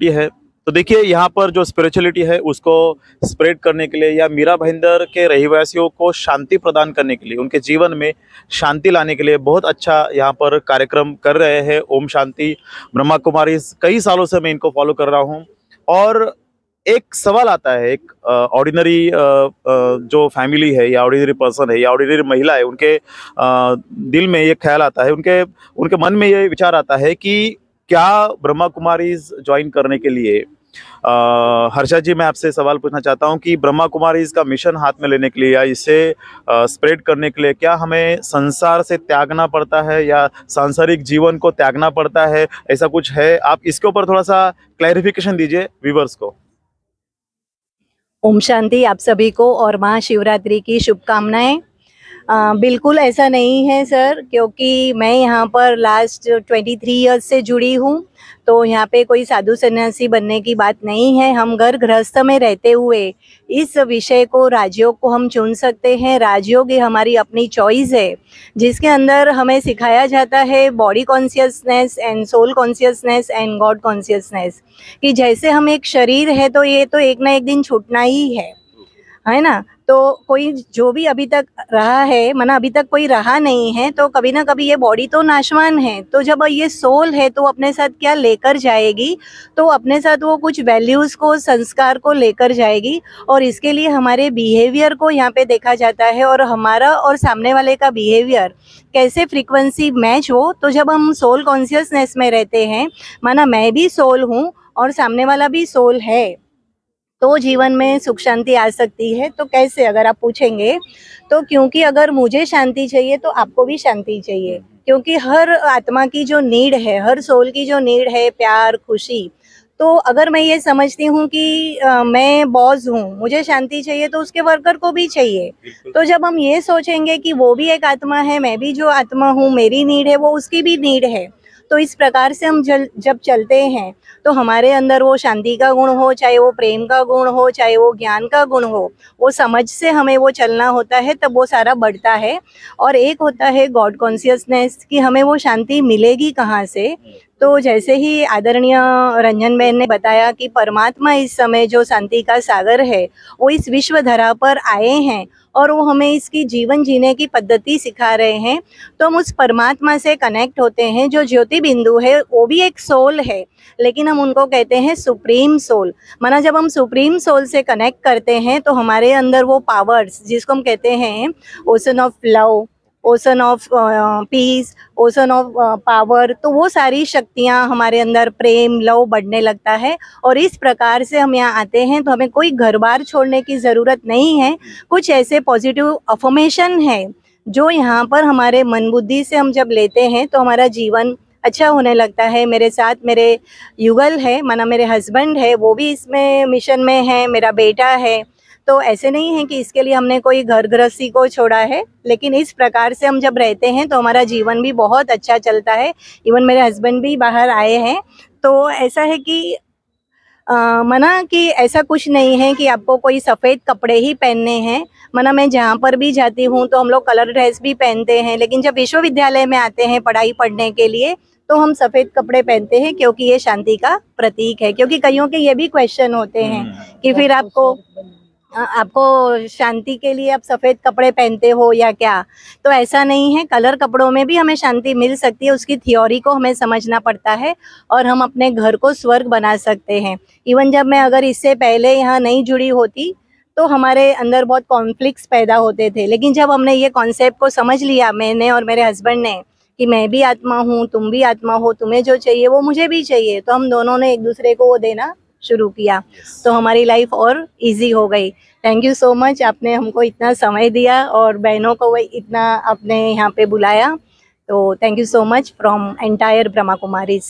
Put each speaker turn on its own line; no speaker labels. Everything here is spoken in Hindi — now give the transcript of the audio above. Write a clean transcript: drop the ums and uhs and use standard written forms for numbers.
है। तो देखिए यहाँ पर जो स्पिरिचुअलिटी है उसको स्प्रेड करने के लिए या मीरा भाईंदर के रहवासियों को शांति प्रदान करने के लिए, उनके जीवन में शांति लाने के लिए बहुत अच्छा यहाँ पर कार्यक्रम कर रहे हैं ओम शांति ब्रह्मा कुमारी। कई सालों से मैं इनको फॉलो कर रहा हूँ और एक सवाल आता है, एक ऑर्डिनरी जो फैमिली है या ऑर्डिनरी पर्सन है या ऑर्डिनरी महिला है, उनके दिल में ये ख्याल आता है, उनके उनके मन में ये विचार आता है कि क्या ब्रह्मा कुमारीज ज्वाइन करने के लिए हर्षा जी, मैं आपसे सवाल पूछना चाहता हूं कि ब्रह्मा कुमारीज का मिशन हाथ में लेने के लिए या इसे स्प्रेड करने के लिए क्या हमें संसार से त्यागना पड़ता है या सांसारिक जीवन को त्यागना पड़ता है, ऐसा कुछ है? आप इसके ऊपर थोड़ा सा क्लैरिफिकेशन दीजिए व्यूवर्स को।
ओम शांति आप सभी को और महाशिवरात्रि की शुभकामनाएं। बिल्कुल ऐसा नहीं है सर, क्योंकि मैं यहाँ पर लास्ट 23 इयर्स से जुड़ी हूँ, तो यहाँ पे कोई साधु सन्यासी बनने की बात नहीं है। हम घर गृहस्थ में रहते हुए इस विषय को, राजयोग को हम चुन सकते हैं। राजयोग ये हमारी अपनी चॉइस है, जिसके अंदर हमें सिखाया जाता है body consciousness and soul consciousness and God consciousness, कि जैसे हम एक शरीर है तो ये तो एक ना एक दिन छूटना ही है ना। तो कोई जो भी अभी तक रहा है, माना अभी तक कोई रहा नहीं है, तो कभी ना कभी ये बॉडी तो नाशवान है। तो जब ये सोल है तो अपने साथ क्या लेकर जाएगी, तो अपने साथ वो कुछ वैल्यूज़ को, संस्कार को लेकर जाएगी। और इसके लिए हमारे बिहेवियर को यहाँ पे देखा जाता है और हमारा और सामने वाले का बिहेवियर कैसे फ्रीक्वेंसी मैच हो। तो जब हम सोल कॉन्शियसनेस में रहते हैं, माना मैं भी सोल हूँ और सामने वाला भी सोल है, तो जीवन में सुख शांति आ सकती है। तो कैसे, अगर आप पूछेंगे तो क्योंकि अगर मुझे शांति चाहिए तो आपको भी शांति चाहिए, क्योंकि हर आत्मा की जो नीड है, हर सोल की जो नीड है, प्यार, खुशी। तो अगर मैं ये समझती हूँ कि मैं बॉस हूँ, मुझे शांति चाहिए, तो उसके वर्कर को भी चाहिए। तो जब हम ये सोचेंगे कि वो भी एक आत्मा है, मैं भी जो आत्मा हूँ, मेरी नीड है, वो उसकी भी नीड है, तो इस प्रकार से हम जब चलते हैं तो हमारे अंदर वो शांति का गुण हो, चाहे वो प्रेम का गुण हो, चाहे वो ज्ञान का गुण हो, वो समझ से हमें वो चलना होता है, तब वो सारा बढ़ता है। और एक होता है गॉड कॉन्शियसनेस, कि हमें वो शांति मिलेगी कहाँ से। तो जैसे ही आदरणीय रंजन बहन ने बताया कि परमात्मा इस समय जो शांति का सागर है, वो इस विश्व धरा पर आए हैं और वो हमें इसकी जीवन जीने की पद्धति सिखा रहे हैं। तो हम उस परमात्मा से कनेक्ट होते हैं। जो ज्योति बिंदु है वो भी एक सोल है, लेकिन हम उनको कहते हैं सुप्रीम सोल। माना जब हम सुप्रीम सोल से कनेक्ट करते हैं तो हमारे अंदर वो पावर्स, जिसको हम कहते हैं ocean of love, ocean of peace, ocean of power, तो वो सारी शक्तियाँ हमारे अंदर, प्रेम, लव बढ़ने लगता है। और इस प्रकार से हम यहाँ आते हैं तो हमें कोई घर बार छोड़ने की ज़रूरत नहीं है। कुछ ऐसे पॉजिटिव अफर्मेशन है जो यहाँ पर हमारे मन बुद्धि से हम जब लेते हैं तो हमारा जीवन अच्छा होने लगता है। मेरे साथ मेरे युगल है, माना मेरे हस्बैंड है, वो भी इसमें मिशन में है, मेरा बेटा है। तो ऐसे नहीं है कि इसके लिए हमने कोई घर गृहस्थी को छोड़ा है, लेकिन इस प्रकार से हम जब रहते हैं तो हमारा जीवन भी बहुत अच्छा चलता है। इवन मेरे हस्बैंड भी बाहर आए हैं। तो ऐसा है कि मना कि ऐसा कुछ नहीं है कि आपको कोई सफ़ेद कपड़े ही पहनने हैं। मना मैं जहाँ पर भी जाती हूँ तो हम लोग कलर ड्रेस भी पहनते हैं, लेकिन जब विश्वविद्यालय में आते हैं पढ़ाई पढ़ने के लिए तो हम सफ़ेद कपड़े पहनते हैं, क्योंकि ये शांति का प्रतीक है। क्योंकि कईयों के ये भी क्वेश्चन होते हैं कि फिर आपको शांति के लिए आप सफ़ेद कपड़े पहनते हो या क्या। तो ऐसा नहीं है, कलर कपड़ों में भी हमें शांति मिल सकती है। उसकी थ्योरी को हमें समझना पड़ता है और हम अपने घर को स्वर्ग बना सकते हैं। इवन जब मैं अगर इससे पहले यहाँ नहीं जुड़ी होती तो हमारे अंदर बहुत कॉन्फ्लिक्ट्स पैदा होते थे, लेकिन जब हमने ये कॉन्सेप्ट को समझ लिया, मैंने और मेरे हस्बैंड ने, कि मैं भी आत्मा हूँ, तुम भी आत्मा हो, तुम्हें जो चाहिए वो मुझे भी चाहिए, तो हम दोनों ने एक दूसरे को वो देना शुरू किया। तो हमारी लाइफ और इजी हो गई। थैंक यू सो मच, आपने हमको इतना समय दिया और बहनों को वही इतना आपने यहाँ पे बुलाया। तो thank you so much from entire Brahma Kumaris.